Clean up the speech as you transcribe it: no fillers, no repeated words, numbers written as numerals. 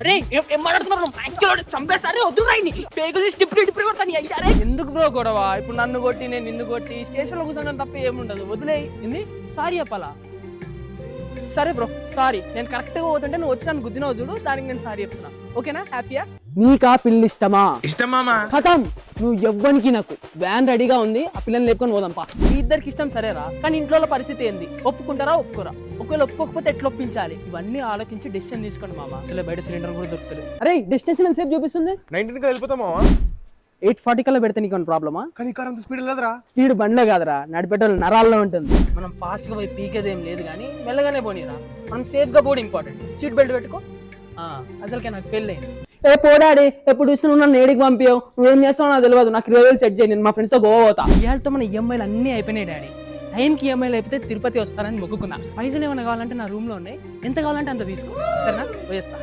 రే ఏం మాట్లాడుతున్నారు చంపేస్తారే వద్దు రాయిని పేగులు డిప్రీ కొడతాను అయ్యారే. ఎందుకు బ్రో గొడవ? ఇప్పుడు నన్ను కొట్టి నేను నిన్ను కొట్టి స్టేషన్లో కూర్చొని తప్ప ఏముండదు, వదిలేయి. ఏంది సారీ చెప్పాలా? సరే బ్రో సారీ, నేను కరెక్ట్గా పోతుంటే నువ్వు వచ్చి నన్ను గుద్దినావు చూడు, దానికి నేను సారీ చెప్తున్నా. ఓకేనా? హ్యాపీయా? నీకా పిల్లి ఇష్టమా? ఇష్టమామా. ఖతం, నువ్వు ఎవ్వనికి నాకు వ్యాన్ రెడీగా ఉంది, ఆ పిల్లని లేపుకొని పోదాంపా. మీ ఇద్దరికి ఇష్టం సరేరా, కానీ ఇంట్లో పరిస్థితి ఏంది? ఒప్పుకుంటారా ఒప్పుకోరా? ఒకవేళ ఒప్పుకోకపోతే ఎట్లా ఒప్పించాలి? ఇవన్నీ ఆలోచించి డెసిషన్ తీసుకోండి మామ. అసలు బయట సిలిండర్ కూడా దొరుకుతుంది. అరే డెస్టినేషన్ ఎంత సేపు చూపిస్తుంది? 19 వెళ్ళిపోతామా? 8:40 కల్లా పెడితే నీకు ప్రాబ్లమా? కానీ కార్ అంత స్పీడ్ లేదురా. స్పీడ్ బండ్లో కాదురా, నడిపెట్టాలి నరాల్లో ఉంటుంది. మనం ఫాస్ట్ గా పోయి పీకేదేం లేదు, కానీ మెల్లగానే పోనీరా. మనం సేఫ్ గా పోవడం ఇంపార్టెంట్. సీట్ బెల్ట్ పెట్టుకో. అసలుకే నాకు పెళ్ళి ఏ పోడాడి, ఎప్పుడు చూస్తున్నావు నన్ను ఏడికి పంపించావు? నువ్వేం చేస్తావు నాకు తెలియదు. నాకు 20,000 సెట్ చేయి, నేను మా ఫ్రెండ్స్తో గోవా పోతా. ఇవాళతో మన ఈఎంఐలు అన్నీ అయిపోయినాయి డాడీ. టైంకి ఈఎంఐలు అయిపోతే తిరుపతి వస్తానని మొక్కుకున్నా. పైసలు ఏమైనా కావాలంటే నా రూమ్ లో ఉన్నాయి, ఎంత కావాలంటే అంత తీసుకో. సరేనా? పోయేస్తా.